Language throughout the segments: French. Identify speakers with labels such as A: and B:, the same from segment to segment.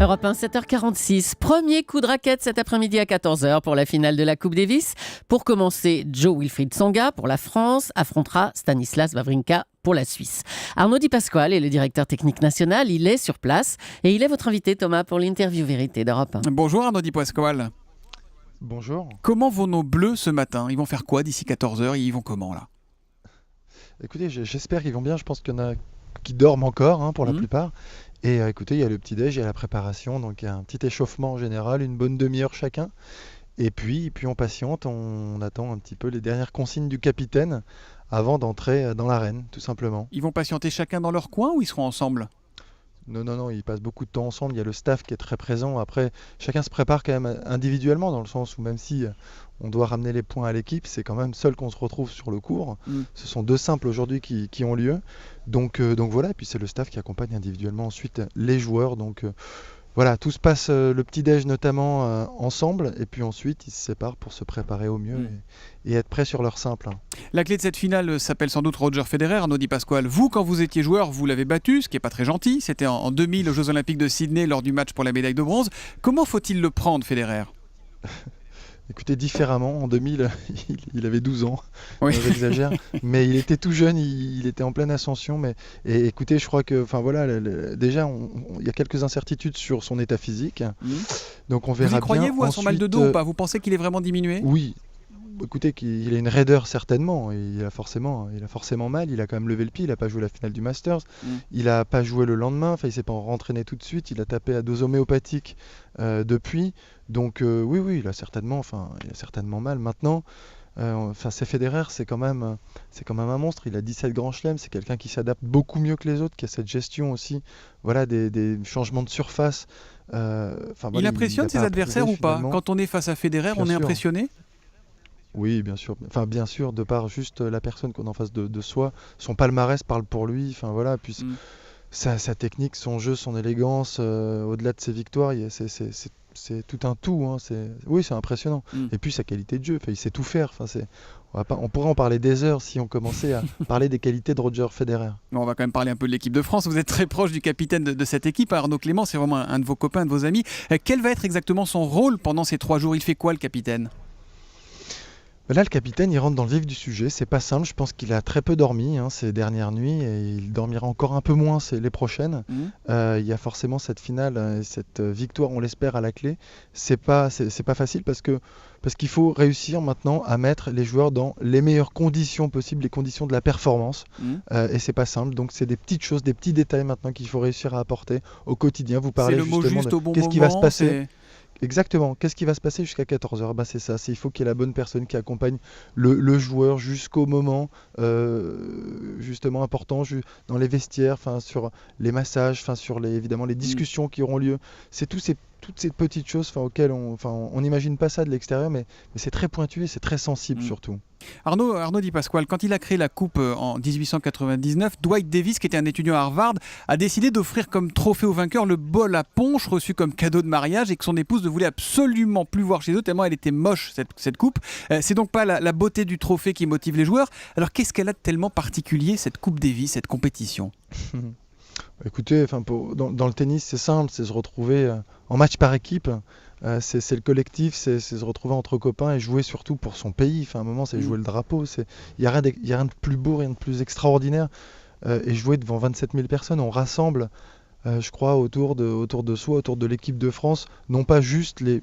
A: Europe 1, 7h46. Premier coup de raquette cet après-midi à 14h pour la finale de la Coupe Davis. Pour commencer, Jo-Wilfried Tsonga pour la France affrontera Stanislas Wawrinka pour la Suisse. Arnaud Di Pasquale est le directeur technique national. Il est sur place et il est votre invité, Thomas, pour l'interview vérité d'Europe 1.
B: Bonjour Arnaud Di Pasquale.
C: Bonjour.
B: Comment vont nos Bleus ce matin? Ils vont faire quoi d'ici 14h? Ils vont comment là?
C: Écoutez, j'espère qu'ils vont bien. Je pense qu'il y en a qui dorment encore pour la plupart. Et écoutez, il y a le petit-déj, il y a la préparation. Donc il y a un petit échauffement en général, une bonne demi-heure chacun. Et puis on patiente, on attend un petit peu les dernières consignes du capitaine avant d'entrer dans l'arène, tout simplement.
B: Ils vont patienter chacun dans leur coin ou ils seront ensemble?
C: Non, ils passent beaucoup de temps ensemble, il y a le staff qui est très présent. Après, chacun se prépare quand même individuellement, dans le sens où même si on doit ramener les points à l'équipe, c'est quand même seul qu'on se retrouve sur le court. Ce sont 2 simples aujourd'hui qui ont lieu. Donc voilà, et puis c'est le staff qui accompagne individuellement ensuite les joueurs. Donc voilà, tout se passe, le petit-déj notamment, ensemble, et puis ensuite ils se séparent pour se préparer au mieux et être prêts sur leur simple.
B: La clé de cette finale s'appelle sans doute Roger Federer. Arnaud Di Pasquale, vous, quand vous étiez joueur, vous l'avez battu, ce qui n'est pas très gentil. C'était en 2000 aux Jeux Olympiques de Sydney lors du match pour la médaille de bronze. Comment faut-il le prendre, Federer?
C: Écoutez, différemment, en 2000, il avait 12 ans,
B: oui.
C: J'exagère, mais il était tout jeune, il était en pleine ascension. Et écoutez, je crois que, déjà, il y a quelques incertitudes sur son état physique, donc on verra bien.
B: Vous y croyez, vous, à son mal de dos ou pas? Vous pensez qu'il est vraiment diminué?
C: Oui. Écoutez, qu'il a une raideur certainement, il a forcément mal, il a quand même levé le pied, il n'a pas joué la finale du Masters, il n'a pas joué le lendemain, il ne s'est pas rentraîné tout de suite, il a tapé à dose homéopathique depuis, donc oui, il a certainement mal. Maintenant, c'est Federer, c'est quand même un monstre, il a 17 grands chelems, c'est quelqu'un qui s'adapte beaucoup mieux que les autres, qui a cette gestion aussi, des changements de surface.
B: Il impressionne ses adversaires ou pas? Quand on est face à Federer, on est impressionné?
C: Oui, bien sûr. Bien sûr, de par juste la personne qu'on a en face de soi, son palmarès parle pour lui. Puis sa technique, son jeu, son élégance, au-delà de ses victoires, c'est tout un tout. Oui, c'est impressionnant. Et puis sa qualité de jeu, il sait tout faire. On pourrait en parler des heures si on commençait à parler des qualités de Roger Federer.
B: On va quand même parler un peu de l'équipe de France. Vous êtes très proche du capitaine de cette équipe, Arnaud Clément, c'est vraiment un de vos copains, un de vos amis. Quel va être exactement son rôle pendant ces 3 jours? Il fait quoi, le capitaine?
C: Là, le capitaine, il rentre dans le vif du sujet. C'est pas simple. Je pense qu'il a très peu dormi ces dernières nuits et il dormira encore un peu moins les prochaines. Il y a forcément cette finale, cette victoire, on l'espère, à la clé. C'est pas facile parce qu'il faut réussir maintenant à mettre les joueurs dans les meilleures conditions possibles, les conditions de la performance. Et c'est pas simple. Donc c'est des petites choses, des petits détails maintenant qu'il faut réussir à apporter au quotidien. Vous parlez justement de qu'est-ce qui va se passer. Exactement. Qu'est-ce qui va se passer jusqu'à 14h? C'est ça. Il faut qu'il y ait la bonne personne qui accompagne le joueur jusqu'au moment justement important dans les vestiaires, sur les massages, sur évidemment les discussions qui auront lieu. C'est toutes ces petites choses auxquelles on n'imagine pas ça de l'extérieur, mais c'est très pointu et c'est très sensible surtout.
B: Arnaud Di Pasquale, quand il a créé la Coupe en 1899, Dwight Davis, qui était un étudiant à Harvard, a décidé d'offrir comme trophée au vainqueur le bol à punch reçu comme cadeau de mariage et que son épouse ne voulait absolument plus voir chez eux tellement elle était moche, cette coupe. C'est donc pas la beauté du trophée qui motive les joueurs. Alors qu'est-ce qu'elle a de tellement particulier, cette Coupe Davis, cette compétition?
C: Écoutez, dans le tennis, c'est simple, c'est se retrouver en match par équipe. C'est le collectif, c'est se retrouver entre copains et jouer surtout pour son pays. À un moment, c'est jouer le drapeau. Il n'y a rien de plus beau, rien de plus extraordinaire. Et jouer devant 27 000 personnes, on rassemble, je crois, autour de soi, autour de l'équipe de France, non pas juste les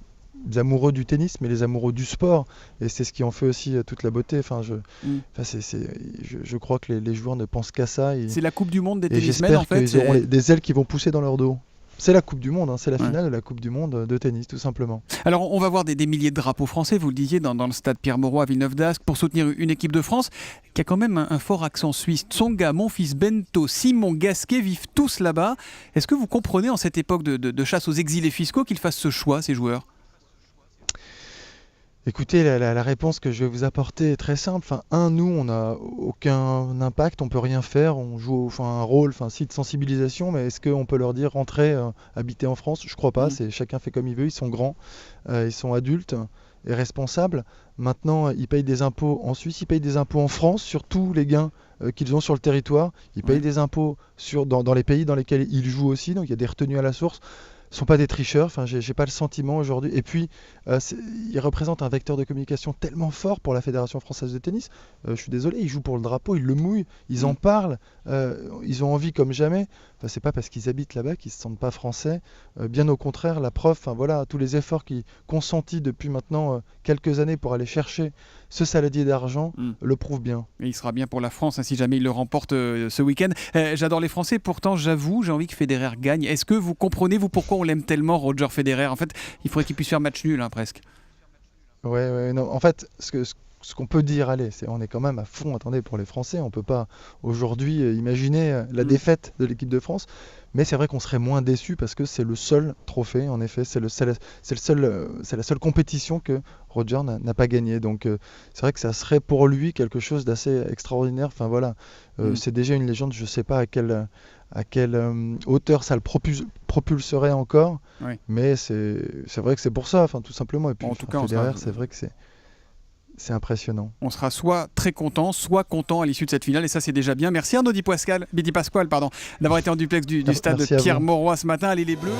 C: amoureux du tennis, mais les amoureux du sport. Et c'est ce qui en fait aussi toute la beauté. Je crois que les joueurs ne pensent qu'à ça.
B: C'est la Coupe du Monde des tennismen, en fait.
C: J'espère qu'ils auront des ailes qui vont pousser dans leur dos. C'est la Coupe du Monde, c'est la finale de la Coupe du Monde de tennis, tout simplement.
B: Alors, on va voir des milliers de drapeaux français, vous le disiez, dans le stade Pierre-Mauroy à Villeneuve-d'Ascq, pour soutenir une équipe de France qui a quand même un fort accent suisse. Tsonga, Monfils, Bento, Simon, Gasquet vivent tous là-bas. Est-ce que vous comprenez, en cette époque de chasse aux exilés fiscaux, qu'ils fassent ce choix, ces joueurs?
C: Écoutez, la réponse que je vais vous apporter est très simple. Nous, on n'a aucun impact, on peut rien faire, on joue un rôle, si de sensibilisation, mais est-ce qu'on peut leur dire rentrez, habiter en France? Je crois pas, chacun fait comme il veut, ils sont grands, ils sont adultes et responsables. Maintenant, ils payent des impôts en Suisse, ils payent des impôts en France sur tous les gains qu'ils ont sur le territoire, ils payent des impôts dans les pays dans lesquels ils jouent aussi, donc il y a des retenues à la source. sont pas des tricheurs. Enfin, j'ai pas le sentiment aujourd'hui. Et puis, ils représentent un vecteur de communication tellement fort pour la Fédération française de tennis. Je suis désolé, ils jouent pour le drapeau, ils le mouillent, ils en parlent, ils ont envie comme jamais. Enfin, c'est pas parce qu'ils habitent là-bas qu'ils se sentent pas français. Bien au contraire, la preuve, enfin voilà, tous les efforts qu'ils consentis depuis maintenant quelques années pour aller chercher ce saladier d'argent le prouvent bien.
B: Et il sera bien pour la France si jamais il le remporte ce week-end. J'adore les Français, pourtant j'avoue, j'ai envie que Federer gagne. Est-ce que vous comprenez, vous, pourquoi on l'aime tellement, Roger Federer? En fait, il faudrait qu'il puisse faire match nul, presque.
C: Ouais, non. En fait, ce qu'on peut dire, allez, on est quand même à fond, attendez, pour les Français, on peut pas aujourd'hui imaginer la défaite de l'équipe de France, mais c'est vrai qu'on serait moins déçus parce que c'est le seul trophée, en effet, c'est la seule compétition que Roger n'a pas gagnée, donc c'est vrai que ça serait pour lui quelque chose d'assez extraordinaire, enfin voilà, c'est déjà une légende, je sais pas à quelle hauteur ça le propulserait encore, mais c'est vrai que c'est pour ça, enfin tout simplement, et puis
B: en tout cas,
C: Federer, c'est vrai que c'est impressionnant.
B: On sera soit très content, soit content à l'issue de cette finale, et ça c'est déjà bien. Merci Arnaud Di Pasquale, d'avoir été en duplex du stade Pierre-Mauroy ce matin. Allez les Bleus.